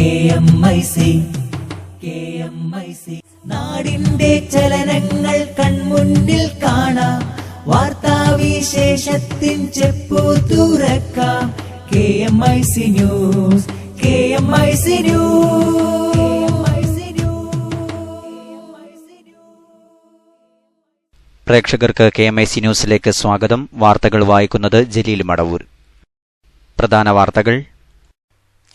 KMIC നാടിന്റെ ചലനങ്ങൾ കൺമുന്നിൽ കാണാം, വാർത്താവിശേഷത്തിൻ ചെപ്പു തുറക്കാം. KMIC news, KMIC news. പ്രേക്ഷകർക്ക് KMIC ന്യൂസിലേക്ക് സ്വാഗതം. വാർത്തകൾ വായിക്കുന്നത് ജലീൽ മടവൂർ. പ്രധാന വാർത്തകൾ.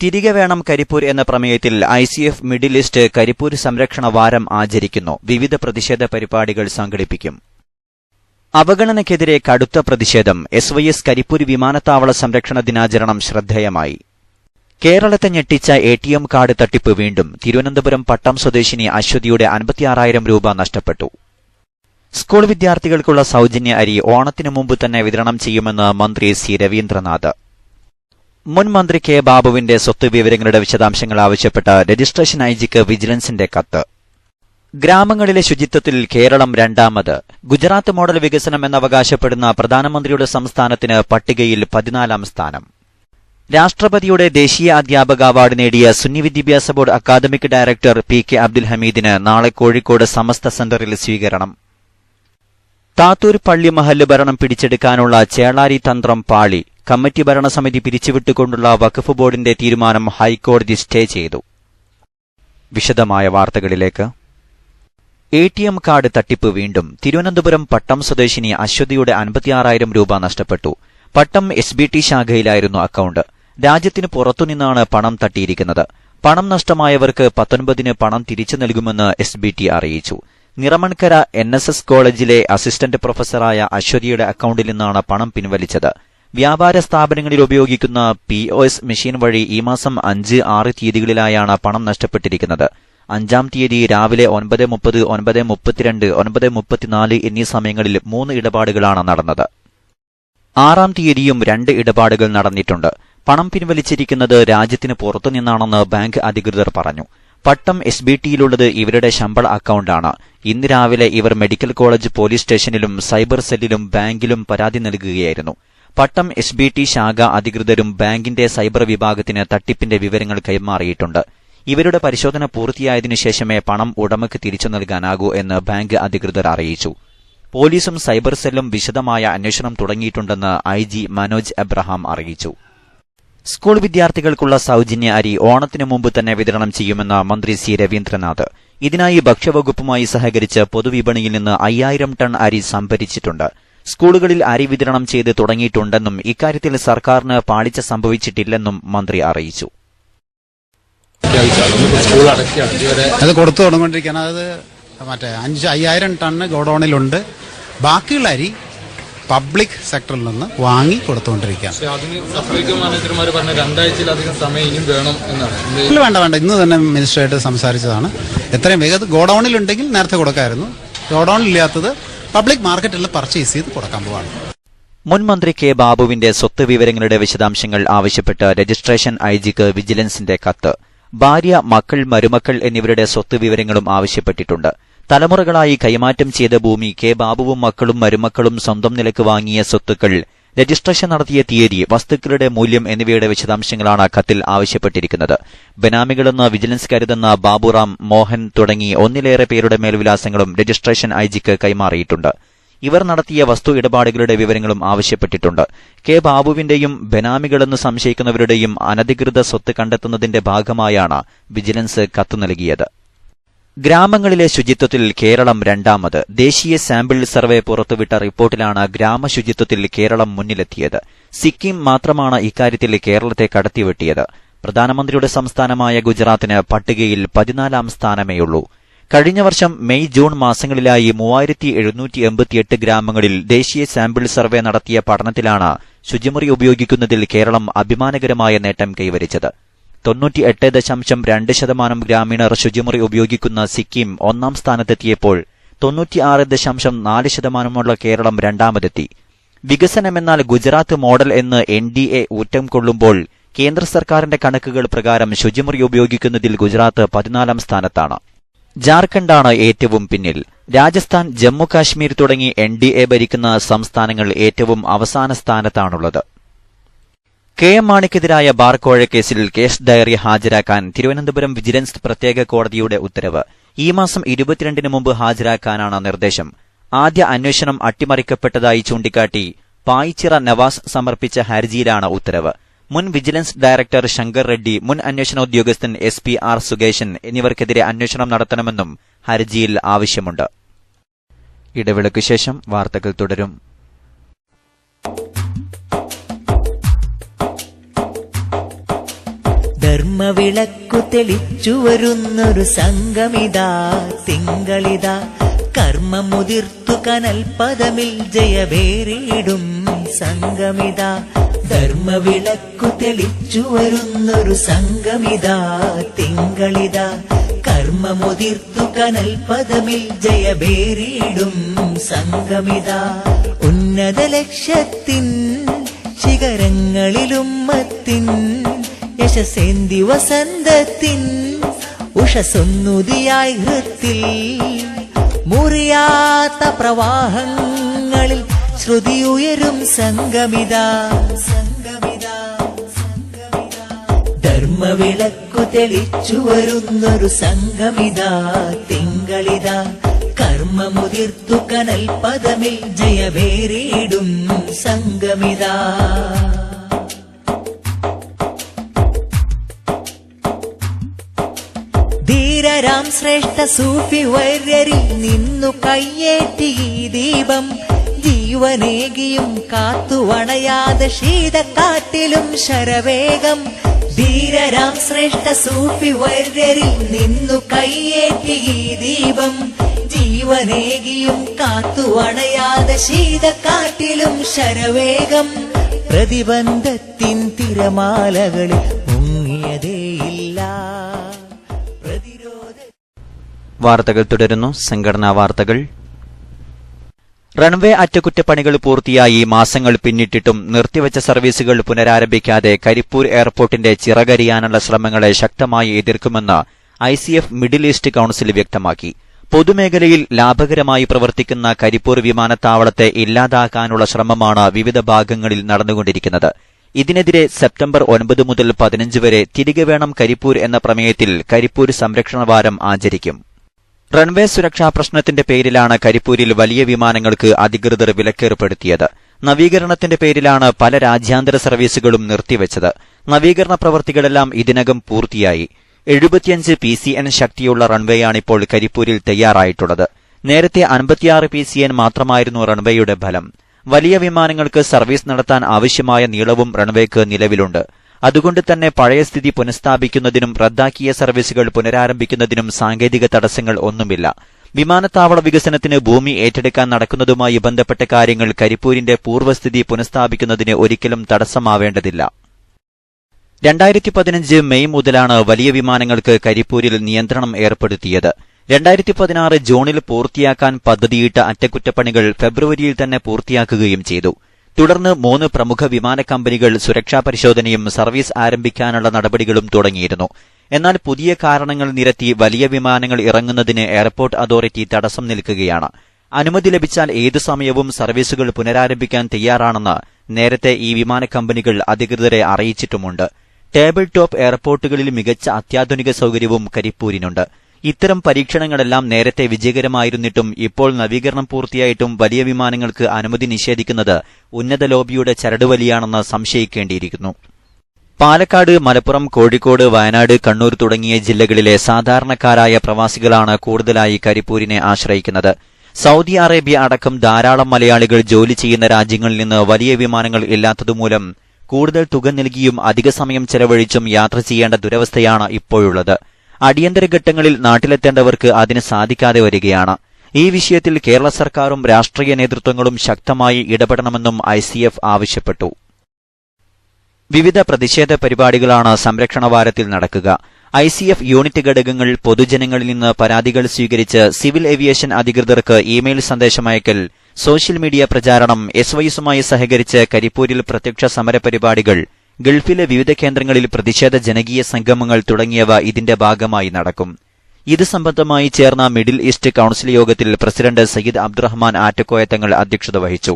തിരികെ വേണം കരിപ്പൂർ എന്ന പ്രമേയത്തിൽ ICF മിഡിൽ ഈസ്റ്റ് കരിപ്പൂർ സംരക്ഷണ വാരം ആചരിക്കുന്നു. വിവിധ പ്രതിഷേധ പരിപാടികൾ സംഘടിപ്പിക്കും. അവഗണനയ്ക്കെതിരെ കടുത്ത പ്രതിഷേധം. SYS കരിപ്പൂർ വിമാനത്താവള സംരക്ഷണ ദിനാചരണം ശ്രദ്ധേയമായി. കേരളത്തെ ഞെട്ടിച്ച ATM കാർഡ് തട്ടിപ്പ് വീണ്ടും. തിരുവനന്തപുരം പട്ടം സ്വദേശിനി അശ്വതിയുടെ 56,000 രൂപ നഷ്ടപ്പെട്ടു. സ്കൂൾ വിദ്യാർത്ഥികൾക്കുള്ള സൌജന്യ അരി ഓണത്തിനു മുമ്പ് തന്നെ വിതരണം ചെയ്യുമെന്ന് മന്ത്രി C രവീന്ദ്രനാഥ്. മുൻ മന്ത്രി K ബാബുവിന്റെ സ്വത്ത് വിവരങ്ങളുടെ വിശദാംശങ്ങൾ ആവശ്യപ്പെട്ട രജിസ്ട്രേഷൻ IG-ക്ക് വിജിലൻസിന്റെ കത്ത്. ഗ്രാമങ്ങളിലെ ശുചിത്വത്തിൽ കേരളം രണ്ടാമത്. ഗുജറാത്ത് മോഡൽ വികസനം എന്നവകാശപ്പെടുന്ന പ്രധാനമന്ത്രിയുടെ സംസ്ഥാനത്തിന് പട്ടികയിൽ 14ാം സ്ഥാനം. രാഷ്ട്രപതിയുടെ ദേശീയ അധ്യാപക അവാർഡ് നേടിയ സുന്നി വിദ്യാഭ്യാസ board academic director PK Abdul ഹമീദിന് നാളെ കോഴിക്കോട് സമസ്ത സെന്ററിൽ സ്വീകരണം. താത്തൂർ പള്ളി മഹല്ല് ഭരണം പിടിച്ചെടുക്കാനുള്ള ചേളാരി തന്ത്രം പാളി. കമ്മിറ്റി ഭരണസമിതി പിരിച്ചുവിട്ടുകൊണ്ടുള്ള വഖഫ് ബോർഡിന്റെ തീരുമാനം ഹൈക്കോടതി സ്റ്റേ ചെയ്തു. വിശദമായ വാർത്തകളിലേക്ക്. ATM കാർഡ് തട്ടിപ്പ് വീണ്ടും. തിരുവനന്തപുരം പട്ടം സ്വദേശിനി അശ്വതിയുടെ 56,000 രൂപ നഷ്ടപ്പെട്ടു. പട്ടം SBT ശാഖയിലായിരുന്നു അക്കൌണ്ട്. രാജ്യത്തിന് പുറത്തുനിന്നാണ് പണം തട്ടിയിരിക്കുന്നത്. പണം നഷ്ടമായവർക്ക് 19-ന് പണം തിരിച്ചു നൽകുമെന്ന് SBT അറിയിച്ചു. നിറമൺകര NSS കോളേജിലെ അസിസ്റ്റന്റ് പ്രൊഫസറായ അശ്വതിയുടെ അക്കൌണ്ടിൽ നിന്നാണ് പണം പിൻവലിച്ചത്. വ്യാപാര സ്ഥാപനങ്ങളിൽ ഉപയോഗിക്കുന്ന POS മെഷീൻ വഴി ഈ മാസം 5, 6 തീയതികളിലായാണ് പണം നഷ്ടപ്പെട്ടിരിക്കുന്നത്. 5-ാം തീയതി രാവിലെ 9:30, 9:32, 9:34 എന്നീ സമയങ്ങളിൽ 3 ഇടപാടുകളാണ് നടന്നത്. 6-ാം തീയതിയും 2 ഇടപാടുകൾ നടന്നിട്ടുണ്ട്. പണം പിൻവലിച്ചിരിക്കുന്നത് രാജ്യത്തിന് പുറത്തുനിന്നാണെന്ന് ബാങ്ക് അധികൃതർ പറഞ്ഞു. പട്ടം SBTയിലുള്ളത് ഇവരുടെ ശമ്പള അക്കൌണ്ടാണ്. ഇന്ന് രാവിലെ ഇവർ മെഡിക്കൽ കോളേജ് പോലീസ് സ്റ്റേഷനിലും സൈബർ സെല്ലിലും ബാങ്കിലും പരാതി നൽകുകയായിരുന്നു. പട്ടം SBT ശാഖ അധികൃതരും ബാങ്കിന്റെ സൈബർ വിഭാഗത്തിന് തട്ടിപ്പിന്റെ വിവരങ്ങൾ കൈമാറിയിട്ടുണ്ട്. ഇവരുടെ പരിശോധന പൂർത്തിയായതിനു ശേഷമേ പണം ഉടമയ്ക്ക് തിരിച്ചു നൽകാനാകൂ എന്ന് ബാങ്ക് അധികൃതർ അറിയിച്ചു. പോലീസും സൈബർ സെല്ലും വിശദമായ അന്വേഷണം തുടങ്ങിയിട്ടുണ്ടെന്ന് IG മനോജ് എബ്രഹാം അറിയിച്ചു. സ്കൂൾ വിദ്യാർത്ഥികൾക്കുള്ള സൌജന്യ അരി ഓണത്തിനു മുമ്പ് തന്നെ വിതരണം ചെയ്യുമെന്ന് മന്ത്രി C രവീന്ദ്രനാഥ്. ഇതിനായി ഭക്ഷ്യവകുപ്പുമായി സഹകരിച്ച് പൊതുവിപണിയിൽ നിന്ന് 5,000 ടൺ അരി സംഭരിച്ചിട്ടുണ്ട്. സ്കൂളുകളിൽ അരി വിതരണം ചെയ്ത് തുടങ്ങിയിട്ടുണ്ടെന്നും ഇക്കാര്യത്തിൽ സർക്കാരിന് പാളിച്ച സംഭവിച്ചിട്ടില്ലെന്നും മന്ത്രി അറിയിച്ചു. അത് കൊടുത്തു തുടങ്ങിക്കൊണ്ടിരിക്കുകയാണ്. അത് 5,000 ടണ്ണ് ഗോഡൌണിലുണ്ട്. ബാക്കിയുള്ള അരി പബ്ലിക് സെക്ടറിൽ നിന്ന് വാങ്ങി കൊടുത്തുകൊണ്ടിരിക്കുകയാണ്. വേണ്ട, ഇന്ന് തന്നെ മിനിസ്റ്ററായിട്ട് സംസാരിച്ചതാണ്. എത്രയും വേഗം ഗോഡൌണിലുണ്ടെങ്കിൽ നേരത്തെ കൊടുക്കാമായിരുന്നു. ഗോഡൌണിലില്ലാത്തത് പബ്ലിക് മാർക്കറ്റിൽ പർച്ചേസ് ചെയ്ത് കൊടുക്കാൻ പോവാണ്. മുൻ മന്ത്രി K ബാബുവിന്റെ സ്വത്ത് വിവരങ്ങളുടെ വിശദാംശങ്ങൾ ആവശ്യപ്പെട്ട് രജിസ്ട്രേഷൻ IG-ക്ക് വിജിലൻസിന്റെ കത്ത്. ഭാര്യ, മക്കൾ, മരുമക്കൾ എന്നിവരുടെ സ്വത്ത് വിവരങ്ങളും ആവശ്യപ്പെട്ടിട്ടുണ്ട്. തലമുറകളായി കൈമാറ്റം ചെയ്ത ഭൂമി, K ബാബുവും മക്കളും മരുമക്കളും സ്വന്തം നിലക്ക് വാങ്ങിയ സ്വത്തുക്കൾ, രജിസ്ട്രേഷൻ നടത്തിയ തീയതി, വസ്തുക്കളുടെ മൂല്യം എന്നിവയുടെ വിശദാംശങ്ങളാണ് കത്തിൽ ആവശ്യപ്പെട്ടിരിക്കുന്നത്. ബനാമികളെന്ന് വിജിലൻസ് കരുതുന്ന ബാബുറാം, മോഹൻ തുടങ്ങി ഒന്നിലേറെ പേരുടെ മേൽവിലാസങ്ങളും രജിസ്ട്രേഷൻ IG-ക്ക് കൈമാറിയിട്ടുണ്ട്. ഇവർ നടത്തിയ വസ്തു ഇടപാടുകളുടെ വിവരങ്ങളും ആവശ്യപ്പെട്ടിട്ടുണ്ട്. K ബാബുവിന്റെയും ബനാമികളെന്ന് സംശയിക്കുന്നവരുടെയും അനധികൃത സ്വത്ത് കണ്ടെത്തുന്നതിന്റെ ഭാഗമായാണ് വിജിലൻസ് കത്ത് നൽകിയത്. ഗ്രാമങ്ങളിലെ ശുചിത്വത്തിൽ കേരളം രണ്ടാമത്. ദേശീയ സാമ്പിൾ സർവേ പുറത്തുവിട്ട റിപ്പോർട്ടിലാണ് ഗ്രാമശുചിത്വത്തിൽ കേരളം മുന്നിലെത്തിയത്. സിക്കിം മാത്രമാണ് ഇക്കാര്യത്തിൽ കേരളത്തെ കടത്തിവെട്ടിയത്. പ്രധാനമന്ത്രിയുടെ സംസ്ഥാനമായ ഗുജറാത്തിന് പട്ടികയിൽ 14ാം സ്ഥാനമേയുള്ളൂ. കഴിഞ്ഞ വർഷം മെയ്, ജൂൺ മാസങ്ങളിലായി 3788 ഗ്രാമങ്ങളിൽ ദേശീയ സാമ്പിൾ സർവേ നടത്തിയ പഠനത്തിലാണ് ശുചിമുറി ഉപയോഗിക്കുന്നതിൽ കേരളം അഭിമാനകരമായ നേട്ടം കൈവരിച്ചത്. 98.2% ഗ്രാമീണർ ശുചിമുറി ഉപയോഗിക്കുന്ന സിക്കിം 1ാം സ്ഥാനത്തെത്തിയപ്പോൾ 96.4% കേരളം രണ്ടാമതെത്തി. വികസനമെന്നാൽ ഗുജറാത്ത് മോഡൽ എന്ന് NDA ഊറ്റം കൊള്ളുമ്പോൾ കേന്ദ്ര സർക്കാരിന്റെ കണക്കുകൾ പ്രകാരം ശുചിമുറി ഉപയോഗിക്കുന്നതിൽ ഗുജറാത്ത് 14ാം സ്ഥാനത്താണ്. ജാർഖണ്ഡാണ് ഏറ്റവും പിന്നിൽ. രാജസ്ഥാൻ, ജമ്മു കാശ്മീർ തുടങ്ങി NDA ഭരിക്കുന്ന സംസ്ഥാനങ്ങൾ ഏറ്റവും അവസാന സ്ഥാനത്താണുള്ളത്. KM മാണിക്കെതിരായ ബാർ കോഴക്കേസിൽ കേസ് ഡയറി ഹാജരാക്കാൻ തിരുവനന്തപുരം വിജിലൻസ് പ്രത്യേക കോടതിയുടെ ഉത്തരവ്. ഈ മാസം 22 മുമ്പ് ഹാജരാക്കാനാണ് നിർദ്ദേശം. ആദ്യ അന്വേഷണം അട്ടിമറിക്കപ്പെട്ടതായി ചൂണ്ടിക്കാട്ടി പായിച്ചിറ നവാസ് സമർപ്പിച്ച ഹർജിയിലാണ് ഉത്തരവ്. മുൻ വിജിലൻസ് ഡയറക്ടർ ശങ്കർ റെഡ്ഡി, മുൻ അന്വേഷണ ഉദ്യോഗസ്ഥൻ SP R സുകേശൻ എന്നിവർക്കെതിരെ അന്വേഷണം നടത്തണമെന്നും ഹർജിയിൽ ആവശ്യമുണ്ട്. ഇടവേളയ്ക്കു ശേഷം വാർത്തകൾ തുടരും. ധർമ്മവിളക്കു തെളിച്ചു വരുന്നൊരു സംഗമിതാ തിങ്കളിതാ, കർമ്മമുതിർത്തു കനൽപദമിൽ ജയവേറിയിടും സംഗമിതാ. ധർമ്മവിളക്കു തെളിച്ചു വരുന്നൊരു സംഗമിതാ തിങ്കളിതാ, കർമ്മമുതിർത്തു കനൽപദമിൽ ജയവേറിയിടും സംഗമിതാ. ഉന്നത ലക്ഷ്യത്തിൻ ശിഖരങ്ങളിലുമ്മത്തിൻ യശസേന്തി വസന്തത്തിൻ ഉഷസൊന്നുതിയായി ഹൃത്തിൽ, മുറിയാത്ത പ്രവാഹങ്ങളിൽ ശ്രുതിയുയരും സംഗമിതാ സംഗമിതാ സംഗമിതാ. ധർമ്മവിളക്കു തെളിച്ചു വരുന്നൊരു സംഗമിതാ തിങ്കളിതാ, കർമ്മമുതിർത്തു കനൽപദമിൽ ജയവേറിയിടും സംഗമിതാ. ധീരരാം ശ്രേഷ്ഠ സൂഫി വര്യരിൽ നിന്നു കയ്യേറ്റി ഈ ദീപം, ജീവനേകിയും കാത്തുവണയാതെ ശീതക്കാറ്റിലും ശരവേഗം. ധീരരാം ശ്രേഷ്ഠ സൂഫി വര്യരിൽ നിന്നു കയ്യേറ്റി ഈ ദീപം, ജീവനേകിയും കാത്തുവണയാതെ ശീതക്കാറ്റിലും ശരവേഗം. പ്രതിബന്ധത്തിൻ തിരമാലകളിൽ മുങ്ങിയതേയില്ല. വാർത്തകൾ തുടരുന്നു. സംഘടനാ വാർത്തകൾ. റൺവേ അറ്റകുറ്റപ്പണികൾ പൂർത്തിയായി മാസങ്ങൾ പിന്നിട്ടിട്ടും നിർത്തിവച്ച സർവീസുകൾ പുനരാരംഭിക്കാതെ കരിപ്പൂർ എയർപോർട്ടിന്റെ ചിറകരിയാനുള്ള ശ്രമങ്ങളെ ശക്തമായി എതിർക്കുമെന്ന് ICF മിഡിൽ ഈസ്റ്റ് കൌൺസിൽ വ്യക്തമാക്കി. പൊതുമേഖലയിൽ ലാഭകരമായി പ്രവർത്തിക്കുന്ന കരിപ്പൂർ വിമാനത്താവളത്തെ ഇല്ലാതാക്കാനുള്ള ശ്രമമാണ് വിവിധ ഭാഗങ്ങളിൽ നടന്നുകൊണ്ടിരിക്കുന്നത്. ഇതിനെതിരെ സെപ്റ്റംബർ 9 മുതൽ 15 വരെ തിരികെ വേണം കരിപ്പൂർ എന്ന പ്രമേയത്തിൽ കരിപ്പൂർ സംരക്ഷണ വാരം ആചരിക്കും. റൺവേ സുരക്ഷാ പ്രശ്നത്തിന്റെ പേരിലാണ് കരിപ്പൂരിൽ വലിയ വിമാനങ്ങൾക്ക് അധികൃതർ വിലക്കേർപ്പെടുത്തിയത്. നവീകരണത്തിന്റെ പേരിലാണ് പല രാജ്യാന്തര സർവീസുകളും നിർത്തിവച്ചത്. നവീകരണ പ്രവൃത്തികളെല്ലാം ഇതിനകം പൂർത്തിയായി. 75 PCN ശക്തിയുള്ള റൺവേയാണിപ്പോൾ കരിപ്പൂരിൽ തയ്യാറായിട്ടുള്ളത്. നേരത്തെ 56 PCN മാത്രമായിരുന്നു റൺവേയുടെ ഫലം. വലിയ വിമാനങ്ങൾക്ക് സർവീസ് നടത്താൻ ആവശ്യമായ നീളവും റൺവേക്ക് നിലവിലുണ്ട്. അതുകൊണ്ട് തന്നെ പഴയ സ്ഥിതി പുനഃസ്ഥാപിക്കുന്നതിനും റദ്ദാക്കിയ സർവീസുകൾ പുനരാരംഭിക്കുന്നതിനും സാങ്കേതിക തടസ്സങ്ങൾ ഒന്നുമില്ല. വിമാനത്താവള വികസനത്തിന് ഭൂമി ഏറ്റെടുക്കാൻ നടക്കുന്നതുമായി ബന്ധപ്പെട്ട കാര്യങ്ങൾ കരിപ്പൂരിന്റെ പൂർവ്വസ്ഥിതി പുനഃസ്ഥാപിക്കുന്നതിന് ഒരിക്കലും തടസ്സമാവേണ്ടതില്ല. 2015 മെയ് മുതലാണ് വലിയ വിമാനങ്ങൾക്ക് കരിപ്പൂരിൽ നിയന്ത്രണം ഏർപ്പെടുത്തിയത്. 2016 ജൂണിൽ പൂർത്തിയാക്കാൻ പദ്ധതിയിട്ട അറ്റകുറ്റപ്പണികൾ ഫെബ്രുവരിയിൽ തന്നെ പൂർത്തിയാക്കുകയും ചെയ്തു. തുടർന്ന് 3 പ്രമുഖ വിമാന കമ്പനികൾ സുരക്ഷാ പരിശോധനയും സർവീസ് ആരംഭിക്കാനുള്ള നടപടികളും തുടങ്ങിയിരുന്നു. എന്നാൽ പുതിയ കാരണങ്ങൾ നിരത്തി വലിയ വിമാനങ്ങൾ ഇറങ്ങുന്നതിന് എയർപോർട്ട് അതോറിറ്റി തടസ്സം നിൽക്കുകയാണ്. അനുമതി ലഭിച്ചാൽ ഏതു സമയവും സർവീസുകൾ പുനരാരംഭിക്കാൻ തയ്യാറാണെന്ന് നേരത്തെ ഈ വിമാന കമ്പനികൾ അധികൃതരെ അറിയിച്ചിട്ടുമുണ്ട്. ടേബിൾ ടോപ്പ് എയർപോർട്ടുകളിൽ മികച്ച അത്യാധുനിക സൌകര്യവും കരിപ്പൂരിനുണ്ട്. ഇത്തരം പരീക്ഷണങ്ങളെല്ലാം നേരത്തെ വിജയകരമായിരുന്നിട്ടും ഇപ്പോൾ നവീകരണം പൂർത്തിയായിട്ടും വലിയ വിമാനങ്ങൾക്ക് അനുമതി നിഷേധിക്കുന്നത് ഉന്നത ലോബിയുടെ ചരടുവലിയാണെന്ന് സംശയിക്കേണ്ടിയിരിക്കുന്നു. പാലക്കാട്, മലപ്പുറം, കോഴിക്കോട്, വയനാട്, കണ്ണൂർ തുടങ്ങിയ ജില്ലകളിലെ സാധാരണക്കാരായ പ്രവാസികളാണ് കൂടുതലായി കരിപ്പൂരിനെ ആശ്രയിക്കുന്നത്. സൌദി അറേബ്യ അടക്കം ധാരാളം മലയാളികൾ ജോലി ചെയ്യുന്ന രാജ്യങ്ങളിൽ നിന്ന് വലിയ വിമാനങ്ങൾ ഇല്ലാത്തതുമൂലം കൂടുതൽ തുക നൽകിയും അധിക സമയം ചെലവഴിച്ചും യാത്ര ചെയ്യേണ്ട ദുരവസ്ഥയാണ് ഇപ്പോഴുള്ളത്. അടിയന്തര ഘട്ടങ്ങളിൽ നാട്ടിലെത്തേണ്ടവർക്ക് അതിന് സാധിക്കാതെ വരികയാണ്. ഈ വിഷയത്തിൽ കേരള സർക്കാരും രാഷ്ട്രീയ നേതൃത്വങ്ങളും ശക്തമായി ഇടപെടണമെന്നും ICF ആവശ്യപ്പെട്ടു. വിവിധ പ്രതിഷേധ പരിപാടികളാണ് സംരക്ഷണ വാരത്തിൽ നടക്കുക. ICF യൂണിറ്റ് ഘടകങ്ങൾ പൊതുജനങ്ങളിൽ നിന്ന് പരാതികൾ സ്വീകരിച്ച് സിവിൽ ഏവിയേഷൻ അധികൃതർക്ക് ഇമെയിൽ സന്ദേശമയക്കൽ, സോഷ്യൽ മീഡിയ പ്രചാരണം, SYSുമായി സഹകരിച്ച് കരിപ്പൂരിൽ പ്രത്യക്ഷ സമരപരിപാടികൾ, ഗൾഫിലെ വിവിധ കേന്ദ്രങ്ങളിൽ പ്രതിഷേധ ജനകീയ സംഗമങ്ങൾ തുടങ്ങിയവ ഇതിന്റെ ഭാഗമായി നടക്കും. ഇത് സംബന്ധമായി ചേർന്ന മിഡിൽ ഈസ്റ്റ് കൌൺസിൽ യോഗത്തിൽ പ്രസിഡന്റ് സയ്യിദ് അബ്ദുറഹ്മാൻ ആറ്റക്കോയ തങ്ങൾ അധ്യക്ഷത വഹിച്ചു.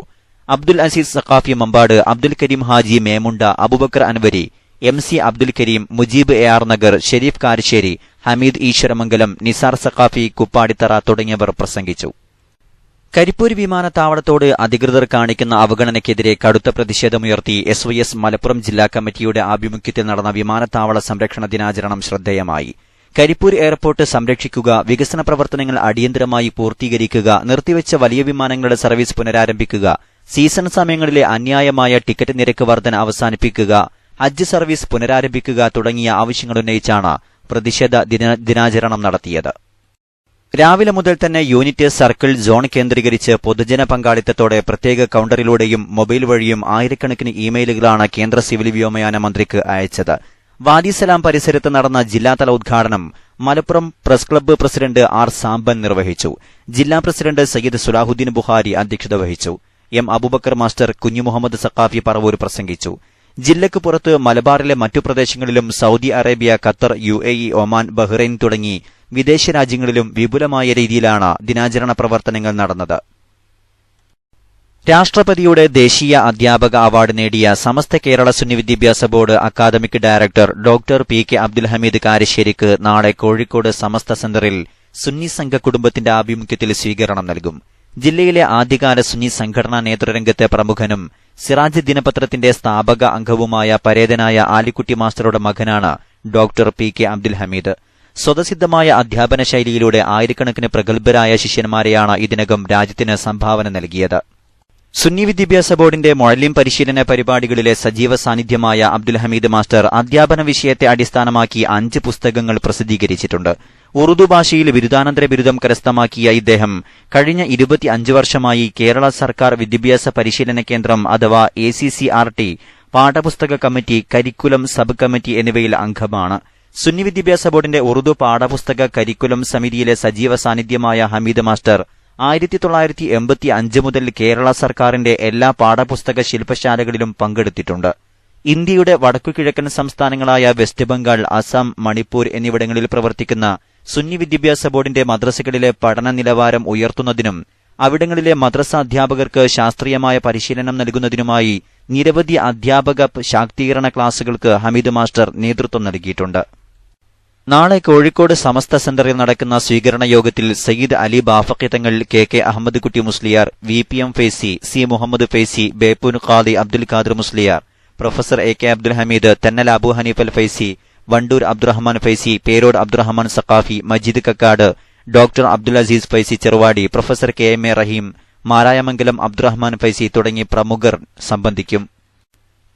അബ്ദുൽ അസീസ് സഖാഫി മമ്പാട്, അബ്ദുൽ കരീം ഹാജി മേമുണ്ട, അബൂബക്കർ അൻവരി, MC അബ്ദുൽ കരീം, മുജീബ് AR നഗർ, ഷെരീഫ് കാരശ്ശേരി, ഹമീദ് ഈശ്വരമംഗലം, നിസാർ സഖാഫി കുപ്പാടിത്തറ തുടങ്ങിയവർ പ്രസംഗിച്ചു. കരിപ്പൂർ വിമാനത്താവളത്തോട് അധികൃതർ കാണിക്കുന്ന അവഗണനയ്ക്കെതിരെ കടുത്ത പ്രതിഷേധമുയർത്തി SYS മലപ്പുറം ജില്ലാ കമ്മിറ്റിയുടെ ആഭിമുഖ്യത്തിൽ നടന്ന വിമാനത്താവള സംരക്ഷണ ദിനാചരണം ശ്രദ്ധേയമായി. കരിപ്പൂർ എയർപോർട്ട് സംരക്ഷിക്കുക, വികസന പ്രവർത്തനങ്ങൾ അടിയന്തരമായി പൂർത്തീകരിക്കുക, നിർത്തിവെച്ച വലിയ വിമാനങ്ങളുടെ സർവീസ് പുനരാരംഭിക്കുക, സീസൺ സമയങ്ങളിലെ അന്യായമായ ടിക്കറ്റ് നിരക്ക് വർധന അവസാനിപ്പിക്കുക, ഹജ്ജ് സർവീസ് പുനരാരംഭിക്കുക തുടങ്ങിയ ആവശ്യങ്ങളുന്നയിച്ചാണ് പ്രതിഷേധ ദിനാചരണം നടത്തിയത്. രാവിലെ മുതൽ തന്നെ യൂണിറ്റ്, സർക്കിൾ, സോൺ കേന്ദ്രീകരിച്ച് പൊതുജന പങ്കാളിത്തത്തോടെ പ്രത്യേക കൌണ്ടറിലൂടെയും മൊബൈൽ വഴിയും ആയിരക്കണക്കിന് ഇമെയിലുകളാണ് കേന്ദ്ര സിവിൽ വ്യോമയാന മന്ത്രിക്ക് അയച്ചത്. വാദിസലാം പരിസരത്ത് നടന്ന ജില്ലാതല ഉദ്ഘാടനം Malappuram press club president R. Samban നിർവഹിച്ചു. ജില്ലാ പ്രസിഡന്റ് സയ്യിദ് സുലാഹുദ്ദീൻ ബുഖാരി അധ്യക്ഷത വഹിച്ചു. M. അബൂബക്കർ മാസ്റ്റർ, കുഞ്ഞു മുഹമ്മദ് സഖാഫി പറവൂർ പ്രസംഗിച്ചു. ജില്ലയ്ക്ക് പുറത്ത് മലബാറിലെ മറ്റു പ്രദേശങ്ങളിലും Saudi Arabia, Qatar, UAE, Oman, Bahrain തുടങ്ങി വിദേശ രാജ്യങ്ങളിലും വിപുലമായ രീതിയിലാണ് ദിനാചരണ പ്രവർത്തനങ്ങൾ നടന്നത്. രാഷ്ട്രപതിയുടെ ദേശീയ അധ്യാപക അവാർഡ് നേടിയ സമസ്ത കേരള സുന്നി വിദ്യാഭ്യാസ board academic director doctor PK Abdul Hameed കാരശ്ശേരിക്ക് നാളെ കോഴിക്കോട് സമസ്ത സെന്ററിൽ സുന്നി സംഘ കുടുംബത്തിന്റെ ആഭിമുഖ്യത്തിൽ സ്വീകരണം നൽകും. ജില്ലയിലെ ആദ്യകാല സുന്നി സംഘടനാ നേതൃരംഗത്തെ പ്രമുഖനും സിറാജ് ദിനപത്രത്തിന്റെ സ്ഥാപക അംഗവുമായ പരേതനായ ആലിക്കുട്ടി മാസ്റ്ററുടെ മകനാണ് ഡോക്ടർ PK അബ്ദുൽ ഹമീദ്. സ്വതസിദ്ധമായ അധ്യാപന ശൈലിയിലൂടെ ആയിരക്കണക്കിന് പ്രഗത്ഭരായ ശിഷ്യന്മാരെയാണ് ഇതിനകം രാജ്യത്തിന് സംഭാവന നൽകിയത്. സുന്നി വിദ്യാഭ്യാസ ബോർഡിന്റെ മൊഴലിം പരിശീലന പരിപാടികളിലെ സജീവ സാന്നിധ്യമായ അബ്ദുൽ ഹമീദ് മാസ്റ്റർ അധ്യാപന വിഷയത്തെ അടിസ്ഥാനമാക്കി 5 പുസ്തകങ്ങൾ പ്രസിദ്ധീകരിച്ചിട്ടുണ്ട്. ഉറുദു ഭാഷയിൽ ബിരുദാനന്തര ബിരുദം കരസ്ഥമാക്കിയ ഇദ്ദേഹം കഴിഞ്ഞ 25 വർഷമായി കേരള സർക്കാർ വിദ്യാഭ്യാസ പരിശീലന കേന്ദ്രം അഥവാ ACCRT പാഠപുസ്തക കമ്മിറ്റി, കരിക്കുലം സബ് കമ്മിറ്റി എന്നിവയിൽ അംഗമാണ്. സുന്നി വിദ്യാഭ്യാസ ബോർഡിന്റെ ഉറുദു പാഠപുസ്തക കരിക്കുലം സമിതിയിലെ സജീവ സാന്നിധ്യമായ ഹമീദ് മാസ്റ്റർ 1985 മുതൽ കേരള സർക്കാരിന്റെ എല്ലാ പാഠപുസ്തക ശില്പശാലകളിലും പങ്കെടുത്തിട്ടുണ്ട്. ഇന്ത്യയുടെ വടക്കുകിഴക്കൻ സംസ്ഥാനങ്ങളായ വെസ്റ്റ് ബംഗാൾ, അസം, മണിപ്പൂർ എന്നിവിടങ്ങളിൽ പ്രവർത്തിക്കുന്ന സുന്നി വിദ്യാഭ്യാസ ബോർഡിന്റെ മദ്രസകളിലെ പഠന നിലവാരം ഉയർത്തുന്നതിനും അവിടങ്ങളിലെ മദ്രസ അധ്യാപകർക്ക് ശാസ്ത്രീയമായ പരിശീലനം നൽകുന്നതിനുമായി നിരവധി അധ്യാപക ശാക്തീകരണ ക്ലാസുകൾക്ക് ഹമീദ് മാസ്റ്റർ നേതൃത്വം നൽകിയിട്ടുണ്ട്. നാളെ കോഴിക്കോട് സമസ്ത സെന്ററിൽ നടക്കുന്ന സ്വീകരണ യോഗത്തിൽ സയ്യിദ് അലി ബാഫഖി തങ്ങൾ, KK Ahammed Kutty Musliyar, VPM Faizi, C. Muhammad Faizi, Beypore Qazi Abdul Khader Musliyar, professor AK Abdul Hameed, Thennal Abu Haneef Al Faizi, Wandoor Abdurahman Faizi, Perode Abdurahman Sakhafi, Majeed Kakkad, doctor Abdul Azeez Faizi Cheruvadi, professor KMA Raheem, Marayamangalam Abdurahman Faizi തുടങ്ങി പ്രമുഖർ സംബന്ധിക്കും.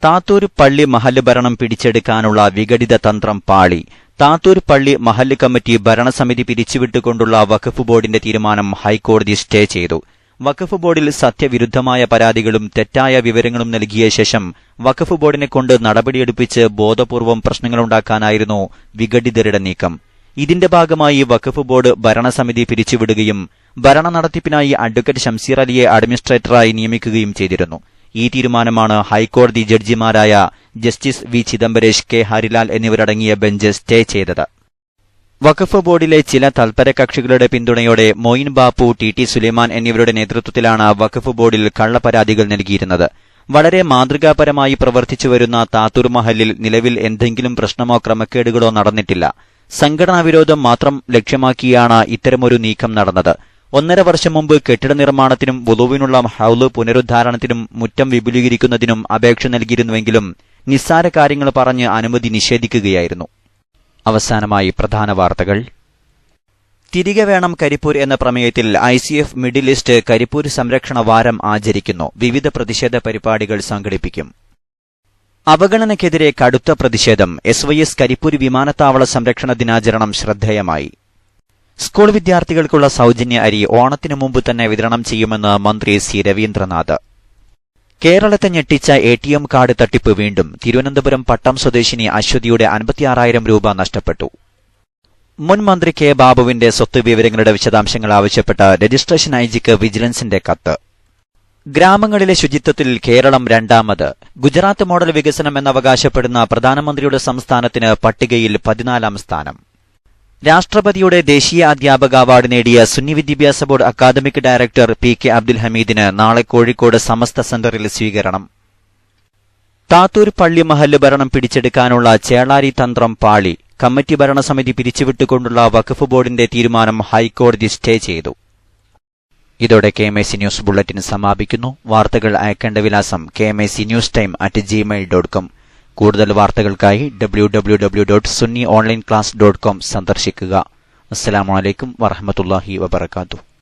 താത്തൂർ പള്ളി മഹല്ല് ഭരണം പിടിച്ചെടുക്കാനുള്ള വിഘടിത തന്ത്രം പാളി. താത്തൂർ പള്ളി മഹല്ല് കമ്മിറ്റി ഭരണസമിതി പിരിച്ചുവിട്ടുകൊണ്ടുള്ള വഖഫ് ബോർഡിന്റെ തീരുമാനം ഹൈക്കോടതി സ്റ്റേ ചെയ്തു. വഖഫ് ബോർഡിൽ സത്യവിരുദ്ധമായ പരാതികളും തെറ്റായ വിവരങ്ങളും നൽകിയ ശേഷം വഖഫ് ബോർഡിനെ കൊണ്ട് നടപടിയെടുപ്പിച്ച് ബോധപൂർവം പ്രശ്നങ്ങളുണ്ടാക്കാനായിരുന്നു വിഘടിതരുടെ നീക്കം. ഇതിന്റെ ഭാഗമായി വഖഫ് ബോർഡ് ഭരണസമിതി പിരിച്ചുവിടുകയും ഭരണ നടത്തിപ്പിനായി അഡ്വക്കേറ്റ് ഷംസീർ അലിയെ അഡ്മിനിസ്ട്രേറ്ററായി നിയമിക്കുകയും ചെയ്തിരുന്നു. ഈ തീരുമാനമാണ് ഹൈക്കോടതി ജഡ്ജിമാരായ justice V. Chidambaresh, K. Harilal എന്നിവരടങ്ങിയ ബെഞ്ച് സ്റ്റേ ചെയ്തത്. വഖഫ് ബോർഡിലെ ചില തൽപര കക്ഷികളുടെ പിന്തുണയോടെ മൊയിൻ ബാപ്പു, TT സുലൈമാൻ എന്നിവരുടെ നേതൃത്വത്തിലാണ് വഖഫ് ബോർഡിൽ കള്ളപ്പരാതികൾ നൽകിയിരുന്നത്. വളരെ മാതൃകാപരമായി പ്രവർത്തിച്ചുവരുന്ന താത്തൂർ മഹലിൽ നിലവിൽ എന്തെങ്കിലും പ്രശ്നമോ ക്രമക്കേടുകളോ നടന്നിട്ടില്ല. സംഘടനാ വിരോധം മാത്രം ലക്ഷ്യമാക്കിയാണ് ഇത്തരമൊരു നീക്കം നടന്നത്. 1.5 വർഷം മുമ്പ് കെട്ടിട നിർമ്മാണത്തിനും വുളുവിനുള്ള ഹൗല് പുനരുദ്ധാരണത്തിനും മുറ്റം വിപുലീകരിക്കുന്നതിനും അപേക്ഷ നൽകിയിരുന്നുവെങ്കിലും നിസ്സാര കാര്യങ്ങൾ പറഞ്ഞ് അനുമതി നിഷേധിക്കുകയായിരുന്നു. അവസാനമായി പ്രധാന വാർത്തകൾ. തിരികെ വേണം കരിപ്പൂർ എന്ന പ്രമേയത്തിൽ ICF മിഡിൽ ഈസ്റ്റ് കരിപ്പൂർ സംരക്ഷണ വാരം ആചരിക്കുന്നു. വിവിധ പ്രതിഷേധ പരിപാടികൾ സംഘടിപ്പിക്കും. അവഗണനയ്ക്കെതിരെ കടുത്ത പ്രതിഷേധം. SYS കരിപ്പൂർ വിമാനത്താവള സംരക്ഷണ ദിനാചരണം ശ്രദ്ധേയമായി. സ്കൂൾ വിദ്യാർത്ഥികൾക്കുള്ള സൌജന്യ അരി ഓണത്തിനു മുമ്പ് തന്നെ വിതരണം ചെയ്യുമെന്ന് മന്ത്രി C. രവീന്ദ്രനാഥ്. കേരളത്തെ ഞെട്ടിച്ച ATM കാർഡ് തട്ടിപ്പ് വീണ്ടും. തിരുവനന്തപുരം പട്ടം സ്വദേശിനി അശ്വതിയുടെ 56,000 രൂപ നഷ്ടപ്പെട്ടു. മുൻ മന്ത്രി K. ബാബുവിന്റെ സ്വത്ത് വിവരങ്ങളുടെ വിശദാംശങ്ങൾ ആവശ്യപ്പെട്ട് രജിസ്ട്രേഷൻ IG-ക്ക് വിജിലൻസിന്റെ കത്ത്. ഗ്രാമങ്ങളിലെ ശുചിത്വത്തിൽ കേരളം 2ാമത്. ഗുജറാത്ത് മോഡൽ വികസനം എന്നവകാശപ്പെടുന്ന പ്രധാനമന്ത്രിയുടെ സംസ്ഥാനത്തിന് പട്ടികയിൽ 14ാം സ്ഥാനം. രാഷ്ട്രപതിയുടെ ദേശീയ അധ്യാപക അവാർഡ് നേടിയ സുന്നി വിദ്യാഭ്യാസ board academic director PK Abdul ഹമീദിന് നാളെ കോഴിക്കോട് സമസ്ത സെന്ററിൽ സ്വീകരണം. താത്തൂർ പള്ളി മഹല്ല് ഭരണം പിടിച്ചെടുക്കാനുള്ള ചേളാരി തന്ത്രം പാളി. കമ്മിറ്റി ഭരണസമിതി പിരിച്ചുവിട്ടുകൊണ്ടുള്ള വഖഫ് ബോർഡിന്റെ തീരുമാനം ഹൈക്കോടതി സ്റ്റേ ചെയ്തു. ഇതോടെ KMIC ന്യൂസ് ബുള്ളറ്റിൻ സമാപിക്കുന്നു. വാർത്തകൾ അയക്കേണ്ട വിലാസം kmicnewstime@gmail.com. കൂടുതൽ വാർത്തകൾക്കായി www.sunnyonlineclass.com സന്ദർശിക്കുക. അസ്സലാമു അലൈക്കും വറഹ്മത്തുള്ളാഹി വബറകാതുഹു.